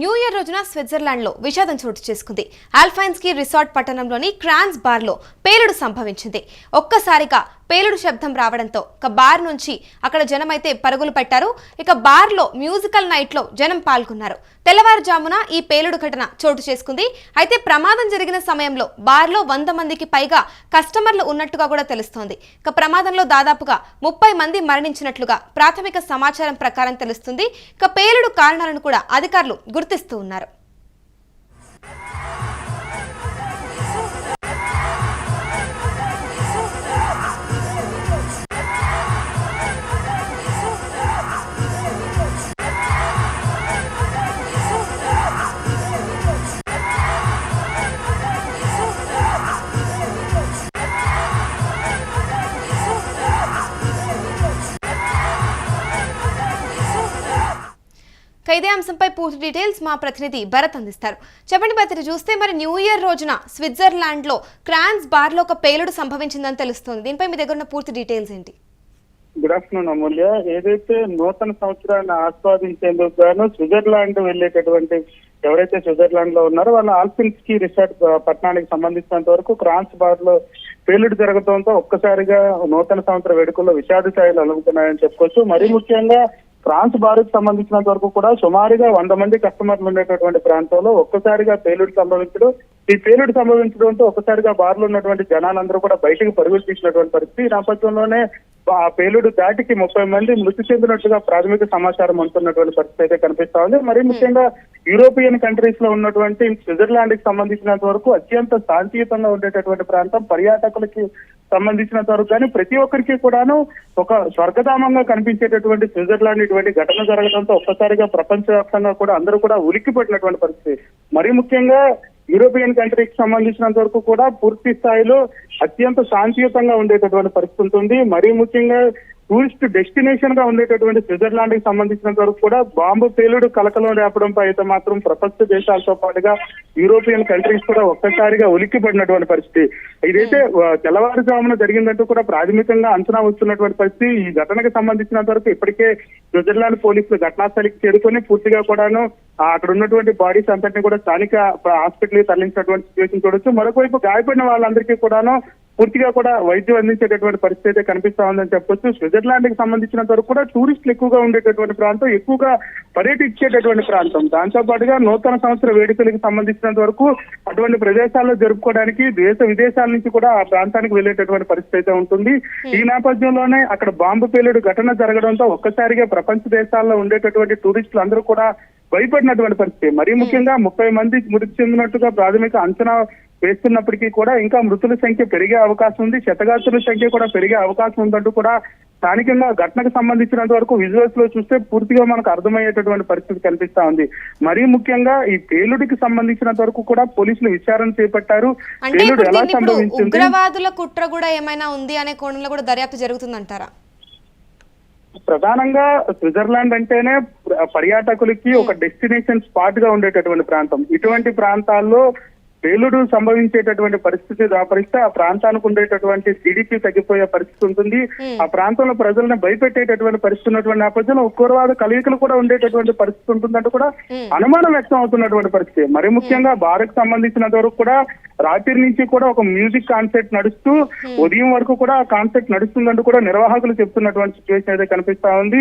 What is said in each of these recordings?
New year రోజున Switzerland లో విషాదం చోటు చేసుకుంది. ఆల్ఫైన్స్కీ రిసార్ట్ పట్టణంలోని క్రాన్స్ బార్ లో పేలుడు సంభవించింది. ఒక్కసారిగా పేలుడు శబ్దం రావడంతో ఒక బార్ నుంచి అక్కడ జనమైతే పరుగులు పెట్టారు. ఇక బార్ లో మ్యూజికల్ నైట్ లో జనం పాల్గొన్నారు. తెల్లవారుజామున ఈ పేలుడు ఘటన చోటు చేసుకుంది. అయితే ప్రమాదం జరిగిన సమయంలో బార్ లో 100 మందికి పైగా కస్టమర్లు ఉన్నట్టుగా కూడా తెలుస్తోంది. ఇక ప్రమాదంలో దాదాపుగా 30 మంది మరణించినట్లుగా ప్రాథమిక సమాచారం ప్రకారం తెలుస్తుంది. ఇక పేలుడు కారణాలను కూడా అధికారులు గుర్తిస్తూ ఉన్నారు. ఇదే అంశంపై పూర్తి డీటెయిల్స్ మా ప్రతినిధి భరత్ అందిస్తారు. చెప్పండి భరత్, చూస్తే మరి న్యూ ఇయర్ రోజున స్విట్జర్లాండ్ లో క్రాన్స్ బార్ లో ఒక పేలుడు సంభవించిందని తెలుస్తుంది. దీనిపై మీ దగ్గర ఉన్న పూర్తి డీటెయిల్స్ ఏంటి? గుడ్ ఆఫ్టర్నూన్ అమూల్య. ఏదైతే నూతన సంవత్సరాన్ని ఆస్వాదించేందుకు గాను స్విట్జర్లాండ్ వెళ్లేటటువంటి ఎవరైతే స్విట్జర్లాండ్ లో ఉన్నారో వాళ్ళ ఆల్ఫిన్స్కీ రిసార్ట్ పట్టణానికి సంబంధించినంత వరకు క్రాన్స్ బార్ లో పేలుడు జరగడంతో ఒక్కసారిగా నూతన సంవత్సర వేడుకల్లో విషాద ఛాయలు అలుగుతున్నాయని చెప్పుకోవచ్చు. మరీ ముఖ్యంగా ఫ్రాన్స్ బార్కు సంబంధించినంత వరకు కూడా సుమారుగా 100 మంది కస్టమర్లు ఉండేటటువంటి ప్రాంతంలో ఒక్కసారిగా పేలుడు సంభవించడం, ఈ పేలుడు సంభవించడంతో ఒక్కసారిగా బార్లో ఉన్నటువంటి జనాలందరూ కూడా బయటకు పరుగులు తీసినటువంటి పరిస్థితి. ఈ నేపథ్యంలోనే ఆ పేలుడు దాటికి 30 మంది మృతి చెందినట్టుగా ప్రాథమిక సమాచారం అందుతున్నటువంటి పరిస్థితి అయితే కనిపిస్తా ఉంది. మరీ ముఖ్యంగా యూరోపియన్ కంట్రీస్ లో ఉన్నటువంటి స్విట్జర్లాండ్ కి సంబంధించినంత వరకు అత్యంత శాంతియుతంగా ఉండేటటువంటి ప్రాంతం. పర్యాటకులకి సంబంధించినంత వరకు కానీ ప్రతి ఒక్కరికి కూడాను ఒక స్వర్గధామంగా కనిపించేటటువంటి స్విట్జర్లాండ్ ఇటువంటి ఘటన జరగడంతో ఒక్కసారిగా ప్రపంచవ్యాప్తంగా కూడా అందరూ కూడా ఉలిక్కిపడినటువంటి పరిస్థితి. మరీ ముఖ్యంగా యూరోపియన్ కంట్రీకి సంబంధించినంత వరకు కూడా పూర్తి స్థాయిలో అత్యంత శాంతియుతంగా ఉండేటటువంటి పరిస్థితి ఉంటుంది. మరీ ముఖ్యంగా టూరిస్ట్ డెస్టినేషన్ గా ఉండేటటువంటి స్విట్జర్లాండ్ కి సంబంధించినంత వరకు కూడా బాంబు పేలుడు కలకలం రేపడంపై అయితే మాత్రం ప్రపంచ దేశాలతో పాటుగా యూరోపియన్ కంట్రీస్ కూడా ఒక్కసారిగా ఉలిక్కిపడినటువంటి పరిస్థితి. ఇదైతే తెల్లవారుజామున జరిగిందంటూ కూడా ప్రాథమికంగా అంచనా వస్తున్నటువంటి పరిస్థితి. ఈ ఘటనకు సంబంధించినంత వరకు ఇప్పటికే స్విట్జర్లాండ్ పోలీసులు ఘటనాస్థలికి చేరుకొని పూర్తిగా కూడాను అక్కడ ఉన్నటువంటి బాడీస్ అంతటిని కూడా స్థానిక హాస్పిటల్ కి తరలించినటువంటి సిచ్యువేషన్ చూడొచ్చు. మరొకవైపు గాయపడిన వాళ్ళందరికీ కూడాను పూర్తిగా కూడా వైద్యం అందించేటటువంటి పరిస్థితి అయితే కనిపిస్తా ఉందని చెప్పొచ్చు. స్విట్జర్లాండ్ కి సంబంధించినంత వరకు కూడా టూరిస్టులు ఎక్కువగా ఉండేటటువంటి ప్రాంతం, ఎక్కువగా పర్యటించేటటువంటి ప్రాంతం. దాంతో పాటుగా నూతన సంవత్సర వేడుకలకు సంబంధించినంత వరకు అటువంటి ప్రదేశాల్లో జరుపుకోవడానికి దేశ విదేశాల నుంచి కూడా ఆ ప్రాంతానికి వెళ్లేటటువంటి పరిస్థితి అయితే ఉంటుంది. ఈ నేపథ్యంలోనే అక్కడ బాంబు పేలుడు ఘటన జరగడంతో ఒక్కసారిగా ప్రపంచ దేశాల్లో ఉండేటటువంటి టూరిస్టులు అందరూ కూడా భయపడినటువంటి పరిస్థితి. మరీ ముఖ్యంగా 30 మంది మృతి చెందినట్టుగా ప్రాథమిక అంచనా వేస్తున్నప్పటికీ కూడా ఇంకా మృతుల సంఖ్య పెరిగే అవకాశం ఉంది, క్షతగాత్రుల సంఖ్య కూడా పెరిగే అవకాశం ఉందంటూ కూడా స్థానికంగా ఘటనకు సంబంధించినంత వరకు విజువల్స్ లో చూస్తే పూర్తిగా మనకు అర్థమయ్యేటటువంటి పరిస్థితి కనిపిస్తా ఉంది. మరీ ముఖ్యంగా ఈ పేలుడికి సంబంధించినంత వరకు కూడా పోలీసులు విచారణ చేపట్టారు. పేలుడు ఎలా సంభవించింది, ఉగ్రవాదుల కుట్ర కూడా ఏమైనా ఉంది అనే కోణంలో కూడా దర్యాప్తు జరుగుతుందంటారా? ప్రధానంగా స్విట్జర్లాండ్ అంటేనే పర్యాటకులకి ఒక డెస్టినేషన్ స్పాట్ గా ఉండేటటువంటి ప్రాంతం. ఇటువంటి ప్రాంతాల్లో పేలుడు సంభవించేటటువంటి పరిస్థితి దాపరిస్తే ఆ ప్రాంతానికి ఉండేటటువంటి జీడిపి తగ్గిపోయే పరిస్థితి ఉంటుంది. ఆ ప్రాంతంలో ప్రజలను భయపెట్టేటటువంటి పరిస్థితి ఉన్నటువంటి నేపథ్యంలో ఉగ్రవాద కలయికలు కూడా ఉండేటటువంటి పరిస్థితి ఉంటుందంటూ కూడా అనుమానం వ్యక్తం అవుతున్నటువంటి పరిస్థితి. మరి ముఖ్యంగా భారత్ సంబంధించినంత వరకు కూడా రాత్రి నుంచి కూడా ఒక మ్యూజిక్ కాన్సర్ట్ నడుస్తూ ఉదయం వరకు కూడా ఆ కాన్సర్ట్ నడుస్తుందంటూ కూడా నిర్వాహకులు చెప్తున్నటువంటి సిచ్యువేషన్ అయితే కనిపిస్తా ఉంది.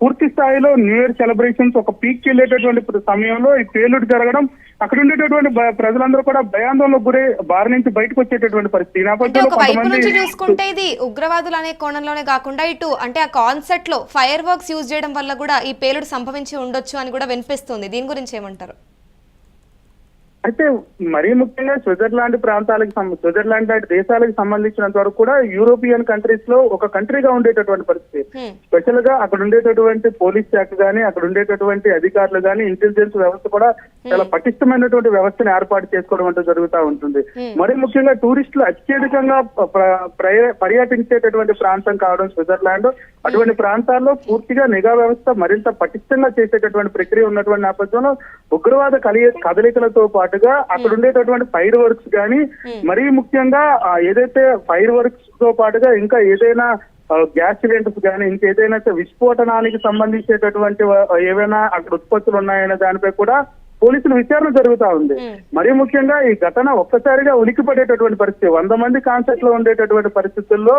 పూర్తి స్థాయిలో న్యూ ఇయర్ సెలబ్రేషన్స్ ఒక పీక్ వెళ్ళేటటువంటి సమయంలో ఈ పేలుడు జరగడం అక్కడ ఉండేటటువంటి ప్రజలందరూ కూడా భయాందోళనకు గురై బారి నుంచి బయటకు వచ్చేటటువంటి పరిస్థితి. చూసుకుంటే ఇది ఉగ్రవాదులు అనే కోణంలోనే కాకుండా ఇటు అంటే ఆ కాన్సెప్ట్ లో ఫైర్ వర్క్స్ యూజ్ చేయడం వల్ల కూడా ఈ పేలుడు సంభవించి ఉండొచ్చు అని కూడా వినిపిస్తుంది. దీని గురించి ఏమంటారు? అయితే మరీ ముఖ్యంగా స్విట్జర్లాండ్ స్విట్జర్లాండ్ లాంటి దేశాలకు సంబంధించినంత వరకు కూడా యూరోపియన్ కంట్రీస్ లో ఒక కంట్రీగా ఉండేటటువంటి పరిస్థితి. స్పెషల్ గా అక్కడ ఉండేటటువంటి పోలీస్ శాఖ గానీ, అక్కడ ఉండేటటువంటి అధికారులు గానీ, ఇంటెలిజెన్స్ వ్యవస్థ కూడా చాలా పటిష్టమైనటువంటి వ్యవస్థను ఏర్పాటు చేసుకోవడం అంటూ జరుగుతూ ఉంటుంది. మరీ ముఖ్యంగా టూరిస్టులు అత్యధికంగా పర్యటించేటటువంటి ప్రాంతం కావడం స్విట్జర్లాండ్. అటువంటి ప్రాంతాల్లో పూర్తిగా నిఘా వ్యవస్థ మరింత పటిష్టంగా చేసేటటువంటి ప్రక్రియ ఉన్నటువంటి నేపథ్యంలో ఉగ్రవాద కదలికలతో పాటుగా అక్కడ ఉండేటటువంటి ఫైర్ వర్క్స్ కానీ, మరీ ముఖ్యంగా ఏదైతే ఫైర్ వర్క్స్ తో పాటుగా ఇంకా ఏదైనా గ్యాస్ సిలిండర్స్ కానీ ఇంకేదైనా విస్ఫోటనానికి సంబంధించేటటువంటి ఏవైనా అక్కడ ఉత్పత్తులు ఉన్నాయనే దానిపై కూడా పోలీసులు విచారణ జరుగుతా ఉంది. మరీ ముఖ్యంగా ఈ ఘటన ఒక్కసారిగా ఉలిక్కిపడేటటువంటి పరిస్థితి. 100 మంది కాన్సెప్ట్ లో ఉండేటటువంటి పరిస్థితుల్లో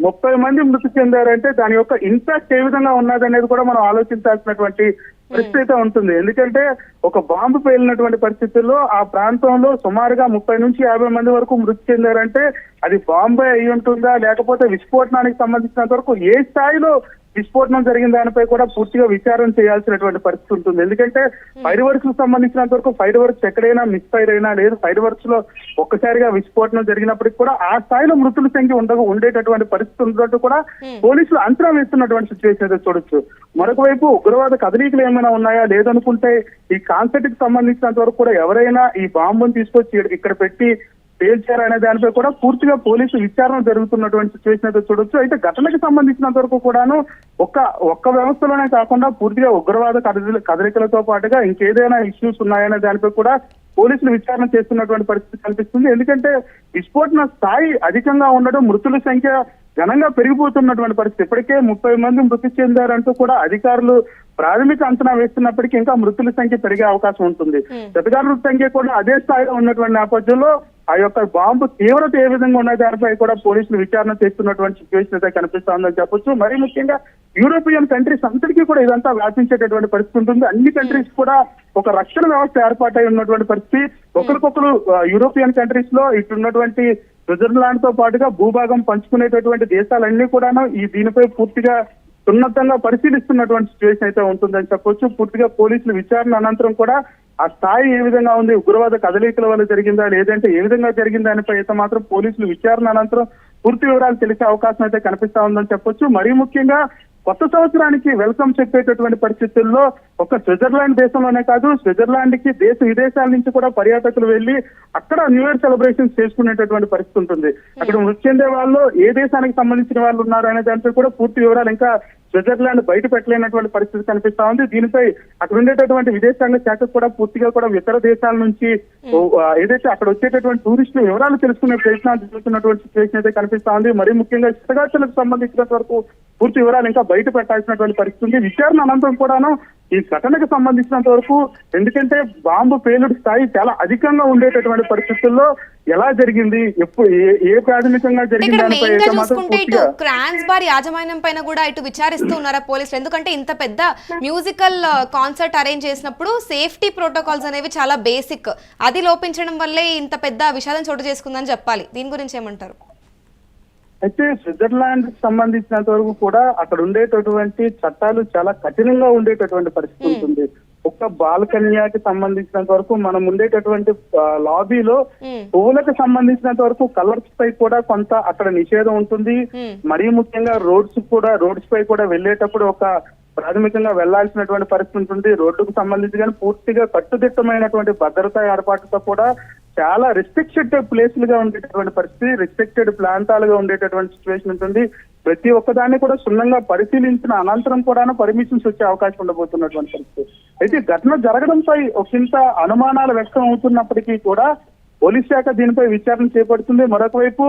30 మంది మృతి చెందారంటే దాని యొక్క ఇంపాక్ట్ ఏ విధంగా ఉన్నదనేది కూడా మనం ఆలోచించాల్సినటువంటి పరిస్థితి ఉంటుంది. ఎందుకంటే ఒక బాంబు పేలినటువంటి పరిస్థితుల్లో ఆ ప్రాంతంలో సుమారుగా 30 నుంచి 50 మంది వరకు మృతి చెందారంటే అది బాంబే అయి ఉంటుందా, లేకపోతే విస్ఫోటనానికి సంబంధించినంత వరకు ఏ స్థాయిలో విస్ఫోటనం జరిగిన దానిపై కూడా పూర్తిగా విచారణ చేయాల్సినటువంటి పరిస్థితి ఉంటుంది. ఎందుకంటే ఫైర్ వర్క్స్ కు సంబంధించినంత వరకు ఫైర్ వర్క్స్ ఎక్కడైనా మిస్ ఫైర్ అయినా లేదు, ఫైర్ వర్క్స్ లో ఒక్కసారిగా విస్ఫోటనం జరిగినప్పటికీ కూడా ఆ స్థాయిలో మృతుల సంఖ్య ఉండేటటువంటి పరిస్థితి ఉన్నట్టు కూడా పోలీసులు అంచనా వేస్తున్నటువంటి సిచ్యువేషన్ అయితే చూడొచ్చు. మరొక వైపు ఉగ్రవాద కదలికలు ఏమైనా ఉన్నాయా లేదనుకుంటే ఈ కాన్సెప్ట్ కి సంబంధించినంత వరకు కూడా ఎవరైనా ఈ బాంబును తీసుకొచ్చి ఇక్కడ పెట్టి పేల్చారనే దానిపై కూడా పూర్తిగా పోలీసు విచారణ జరుగుతున్నటువంటి సిచ్యువేషన్ అయితే చూడొచ్చు. అయితే ఘటనకు సంబంధించినంత వరకు కూడాను ఒక్క వ్యవస్థలోనే కాకుండా పూర్తిగా ఉగ్రవాద కదలికలతో పాటుగా ఇంకేదైనా ఇష్యూస్ ఉన్నాయనే దానిపై కూడా పోలీసులు విచారణ చేస్తున్నటువంటి పరిస్థితి కనిపిస్తుంది. ఎందుకంటే విస్ఫోటన స్థాయి అధికంగా ఉండడం, మృతుల సంఖ్య ఘనంగా పెరిగిపోతున్నటువంటి పరిస్థితి. ఇప్పటికే 30 మంది మృతి చెందారంటూ కూడా అధికారులు ప్రాథమిక అంచనా వేస్తున్నప్పటికీ ఇంకా మృతుల సంఖ్య పెరిగే అవకాశం ఉంటుంది. శతగారుల సంఖ్య కూడా అదే స్థాయిలో ఉన్నటువంటి నేపథ్యంలో ఆ యొక్క బాంబు తీవ్రత ఏ విధంగా ఉన్న దానిపై కూడా పోలీసులు విచారణ చేస్తున్నటువంటి సిచ్యువేషన్ అయితే కనిపిస్తా ఉందని చెప్పొచ్చు. మరీ ముఖ్యంగా యూరోపియన్ కంట్రీస్ అంతటికీ కూడా ఇదంతా వ్యాపించేటటువంటి పరిస్థితి ఉంటుంది. అన్ని కంట్రీస్ కూడా ఒక రక్షణ వ్యవస్థ ఏర్పాటై ఉన్నటువంటి పరిస్థితి. ఒకరికొకరు యూరోపియన్ కంట్రీస్ లో ఇటున్నటువంటి స్విట్జర్లాండ్ తో పాటుగా భూభాగం పంచుకునేటటువంటి దేశాలన్నీ కూడా దీనిపై పూర్తిగా ఉన్నతంగా పరిశీలిస్తున్నటువంటి సిచ్యువేషన్ అయితే ఉంటుందని చెప్పొచ్చు. పూర్తిగా పోలీసులు విచారణ అనంతరం కూడా ఆ స్థాయి ఏ విధంగా ఉంది, ఉగ్రవాద కదలికల వల్ల జరిగిందా లేదంటే ఏ విధంగా జరిగిందా దానిపై అయితే మాత్రం పోలీసులు విచారణ అనంతరం పూర్తి వివరాలు తెలిసే అవకాశం అయితే కనిపిస్తా ఉందని చెప్పొచ్చు. మరీ ముఖ్యంగా కొత్త సంవత్సరానికి వెల్కమ్ చెప్పేటటువంటి పరిస్థితుల్లో ఒక స్విట్జర్లాండ్ దేశంలోనే కాదు, స్విట్జర్లాండ్ కి దేశ విదేశాల నుంచి కూడా పర్యాటకులు వెళ్లి అక్కడ న్యూ ఇయర్ సెలబ్రేషన్స్ చేసుకునేటటువంటి పరిస్థితి ఉంటుంది. అక్కడ మృతి చెందే వాళ్ళు ఏ దేశానికి సంబంధించిన వాళ్ళు ఉన్నారు అనే దానిపై కూడా పూర్తి వివరాలు ఇంకా స్విట్జర్లాండ్ బయట పెట్టలేనటువంటి పరిస్థితి కనిపిస్తా ఉంది. దీనిపై అక్కడ ఉండేటటువంటి విదేశాంగ శాఖ కూడా పూర్తిగా కూడా ఇతర దేశాల నుంచి ఏదైతే అక్కడ వచ్చేటటువంటి టూరిస్టులు వివరాలు తెలుసుకునే ప్రయత్నాలు జరుగుతున్నటువంటి సిచ్యువేషన్ అయితే కనిపిస్తా ఉంది. మరీ ముఖ్యంగా ఇసుగాచలకు సంబంధించినంత వరకు పూర్తి వివరాలు ఇంకా బయట పెట్టాల్సినటువంటి పరిస్థితి ఉంది. విచారణ అనంతరం కూడాను ఈ ఘటనకు సంబంధించినంత వరకు ఎందుకంటే బాంబు పేలుడు స్థాయి చాలా అధికంగా ఉండేటటువంటి పరిస్థితుల్లో ఎలా జరిగింది, ఎప్పుడు ఏ ప్రాథమికంగా జరిగింది క్రాన్స్ బార్ యాజమాన్యం పైన కూడా ఇటు విచారిస్తూ ఉన్నారా పోలీసులు? ఎందుకంటే ఇంత పెద్ద మ్యూజికల్ కాన్సర్ట్ అరేంజ్ చేసినప్పుడు సేఫ్టీ ప్రోటోకాల్స్ అనేవి చాలా బేసిక్, అది లోపించడం వల్లే ఇంత పెద్ద విషాదం చోటు చేసుకుందని చెప్పాలి. దీని గురించి ఏమంటారు? అయితే స్విట్జర్లాండ్ కి సంబంధించినంత వరకు కూడా అక్కడ ఉండేటటువంటి చట్టాలు చాలా కఠినంగా ఉండేటటువంటి పరిస్థితి ఉంటుంది. ఒక్క బాల్కన్యాకి సంబంధించినంత వరకు మనం ఉండేటటువంటి లాబీలో పువ్వులకు సంబంధించినంత వరకు కలర్స్ పై కూడా కొంత అక్కడ నిషేధం ఉంటుంది. మరీ ముఖ్యంగా రోడ్స్ పై కూడా వెళ్ళేటప్పుడు ఒక ప్రాథమికంగా వెళ్లాల్సినటువంటి పరిస్థితి ఉంటుంది. రోడ్డుకు సంబంధించి కానీ పూర్తిగా కట్టుదిట్టమైనటువంటి భద్రతా ఏర్పాటుతో కూడా చాలా రిస్ట్రిక్టెడ్ ప్లేసులుగా ఉండేటటువంటి పరిస్థితి, రిస్ట్రిక్టెడ్ ప్రాంతాలుగా ఉండేటటువంటి సిచ్యువేషన్ ఉంటుంది. ప్రతి ఒక్కదాన్ని కూడా క్షుణ్ణంగా పరిశీలించిన అనంతరం కూడా పర్మిషన్స్ వచ్చే అవకాశం ఉండబోతున్నటువంటి పరిస్థితి. అయితే ఘటన జరగడంపై ఒకంత అనుమానాలు వ్యక్తం అవుతున్నప్పటికీ కూడా పోలీస్ శాఖ దీనిపై విచారణ చేపడుతుంది. మరొక వైపు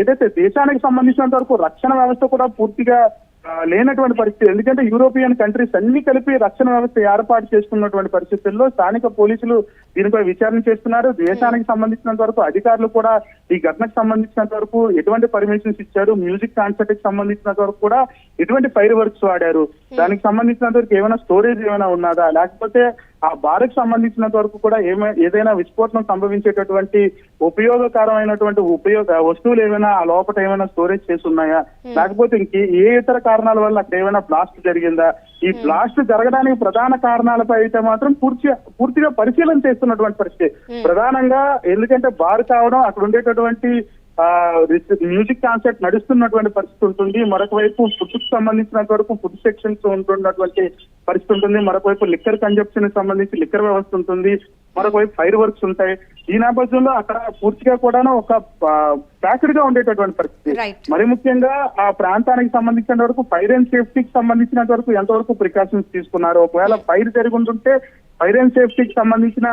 ఏదైతే దేశానికి సంబంధించినంత వరకు రక్షణ వ్యవస్థ కూడా పూర్తిగా లేనటువంటి పరిస్థితి. ఎందుకంటే యూరోపియన్ కంట్రీస్ అన్ని కలిపి రక్షణ వ్యవస్థ ఏర్పాటు చేసుకున్నటువంటి పరిస్థితుల్లో స్థానిక పోలీసులు దీనిపై విచారణ చేస్తున్నారు. దేశానికి సంబంధించినంత వరకు అధికారులు కూడా ఈ ఘటనకు సంబంధించినంత వరకు ఎటువంటి పర్మిషన్స్ ఇచ్చారు, మ్యూజిక్ కాన్సర్ట్ కి సంబంధించినంత వరకు కూడా ఎటువంటి ఫైర్ వర్క్స్ వాడారు, దానికి సంబంధించినంత వరకు ఏమైనా స్టోరేజ్ ఏమైనా ఉన్నదా, లేకపోతే ఆ బార్కు సంబంధించినంత వరకు కూడా ఏదైనా విస్ఫోటనం సంభవించేటటువంటి ఉపయోగకరమైనటువంటి వస్తువులు ఏమైనా ఆ లోపల ఏమైనా స్టోరేజ్ చేసి ఉన్నాయా, లేకపోతే ఇంకే ఏ ఇతర కారణాల వల్ల అక్కడ ఏమైనా బ్లాస్ట్ జరిగిందా, ఈ బ్లాస్ట్ జరగడానికి ప్రధాన కారణాలపై అయితే మాత్రం పూర్తిగా పరిశీలన చేస్తున్నటువంటి పరిస్థితి. ప్రధానంగా ఎందుకంటే బార్ కావడం, అక్కడ ఉండేటటువంటి మ్యూజిక్ కాన్సర్ట్ నడుస్తున్నటువంటి పరిస్థితి ఉంటుంది. మరొక వైపు ఫుడ్ కు సంబంధించినంత వరకు ఫుడ్ సెక్షన్స్ ఉంటున్నటువంటి పరిస్థితి ఉంటుంది. మరొక వైపు లిక్కర్ కన్జంప్షన్ సంబంధించి లిక్కర్ వ్యవస్థ ఉంటుంది. మరొక వైపు ఫైర్ వర్క్స్ ఉంటాయి. ఈ నేపథ్యంలో అక్కడ పూర్తిగా కూడా ఒక ప్యాక్డ్ గా ఉండేటటువంటి పరిస్థితి. మరి ముఖ్యంగా ఆ ప్రాంతానికి సంబంధించిన వరకు ఫైర్ అండ్ సేఫ్టీకి సంబంధించినంత వరకు ఎంతవరకు ప్రికాషన్స్ తీసుకున్నారు, ఒకవేళ ఫైర్ జరిగి ఉంటుంటే ఫైర్ అండ్ సేఫ్టీకి సంబంధించిన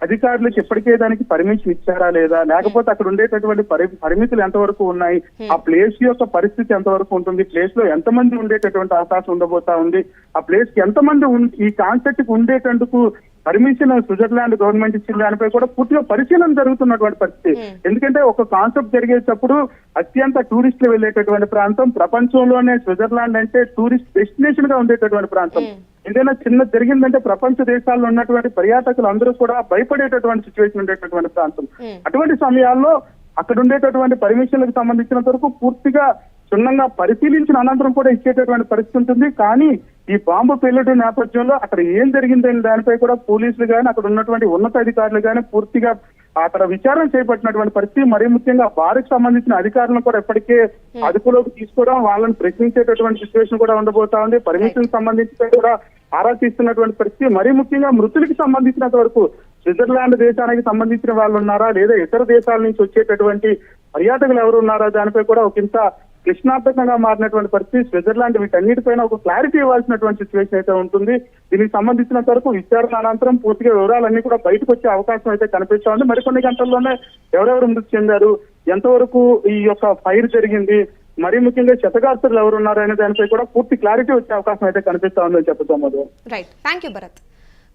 అధికారులకు ఇప్పటికే దానికి పర్మిషన్ ఇచ్చారా లేదా, లేకపోతే అక్కడ ఉండేటటువంటి పరిమితులు ఎంతవరకు ఉన్నాయి, ఆ ప్లేస్ యొక్క పరిస్థితి ఎంతవరకు ఉంటుంది, ప్లేస్ లో ఎంతమంది ఉండేటటువంటి అవకాశం ఉండబోతా ఉంది, ఆ ప్లేస్ కి ఎంతమంది ఈ కాన్సెప్ట్ కి ఉండేటందుకు పర్మిషన్ స్విట్జర్లాండ్ గవర్నమెంట్ ఇచ్చిన దానిపై కూడా పూర్తిగా పరిశీలన జరుగుతున్నటువంటి పరిస్థితి. ఎందుకంటే ఒక కాన్సెప్ట్ జరిగేటప్పుడు అత్యంత టూరిస్టులు వెళ్ళేటటువంటి ప్రాంతం, ప్రపంచంలోనే స్విట్జర్లాండ్ అంటే టూరిస్ట్ డెస్టినేషన్ గా ఉండేటటువంటి ప్రాంతం. ఏదైనా చిన్న జరిగిందంటే ప్రపంచ దేశాల్లో ఉన్నటువంటి పర్యాటకులు అందరూ కూడా భయపడేటటువంటి సిచ్యువేషన్ ఉండేటటువంటి ప్రాంతం. అటువంటి సమయాల్లో అక్కడ ఉండేటటువంటి పర్మిషన్లకు సంబంధించినంత వరకు పూర్తిగా క్షుణ్ణంగా పరిశీలించిన అనంతరం కూడా ఇచ్చేటటువంటి పరిస్థితి ఉంటుంది. కానీ ఈ బాంబు పేలుడు నేపథ్యంలో అక్కడ ఏం జరిగిందనే దానిపై కూడా పోలీసులు కానీ అక్కడ ఉన్నటువంటి ఉన్నతాధికారులు కానీ పూర్తిగా అక్కడ విచారణ చేపట్టినటువంటి పరిస్థితి. మరీ ముఖ్యంగా బార్కి సంబంధించిన అధికారులను కూడా ఎప్పటికే అదుపులోకి తీసుకోవడం, వాళ్ళని ప్రశ్నించేటటువంటి సిచ్యువేషన్ కూడా ఉండబోతా ఉంది. పర్మిషన్ సంబంధించి కూడా ఆరా తీస్తున్నటువంటి పరిస్థితి. మరీ ముఖ్యంగా మృతులకు సంబంధించినంత వరకు స్విట్జర్లాండ్ దేశానికి సంబంధించిన వాళ్ళు ఉన్నారా లేదా ఇతర దేశాల నుంచి వచ్చేటటువంటి పర్యాటకులు ఎవరు ఉన్నారా దానిపై కూడా ఒక ఇంత ప్రశ్నార్థకంగా మారినటువంటి పరిస్థితి. స్విట్జర్లాండ్ వీటన్నిటిపైన ఒక క్లారిటీ ఇవ్వాల్సినటువంటి సిచ్యువేషన్ అయితే ఉంటుంది. దీనికి సంబంధించినంత వరకు విచారణ అనంతరం పూర్తిగా వివరాలన్నీ కూడా బయటకు వచ్చే అవకాశం అయితే కనిపిస్తా ఉంది. మరికొన్ని గంటల్లోనే ఎవరెవరు మృతి చెందారు, ఎంతవరకు ఈ యొక్క ఫైర్ జరిగింది, మరీ ముఖ్యంగా క్షతగాత్రులు ఎవరు ఉన్నారు అనే దానిపై కూడా పూర్తి క్లారిటీ వచ్చే అవకాశం అయితే కనిపిస్తా ఉందని చెప్తాము. Right, thank you Bharat.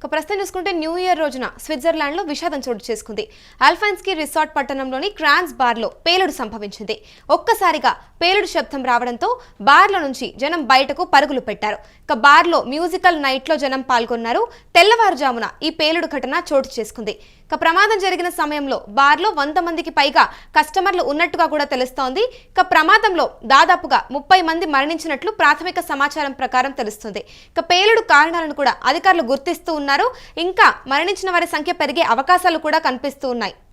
ఒక ప్రస్తుతం చూసుకుంటే న్యూ ఇయర్ రోజున స్విట్జర్లాండ్లో విషాదం చోటు చేసుకుంది. ఆల్ఫైన్స్కీ రిసార్ట్ పట్టణంలోని క్రాన్స్ బార్లో పేలుడు సంభవించింది. ఒక్కసారిగా పేలుడు శబ్దం రావడంతో బార్లో నుంచి జనం బయటకు పరుగులు పెట్టారు. ఇక బార్లో మ్యూజికల్ నైట్లో జనం పాల్గొన్నారు. తెల్లవారుజామున ఈ పేలుడు ఘటన చోటు చేసుకుంది. ఇక ప్రమాదం జరిగిన సమయంలో బార్లో 100 మందికి పైగా కస్టమర్లు ఉన్నట్టుగా కూడా తెలుస్తోంది. ఇక ప్రమాదంలో దాదాపుగా 30 మంది మరణించినట్లు ప్రాథమిక సమాచారం ప్రకారం తెలుస్తుంది. ఇక పేలుడు కారణాలను కూడా అధికారులు గుర్తిస్తూ ఉన్నారు. ఇంకా మరణించిన వారి సంఖ్య పెరిగే అవకాశాలు కూడా కనిపిస్తూ ఉన్నాయి.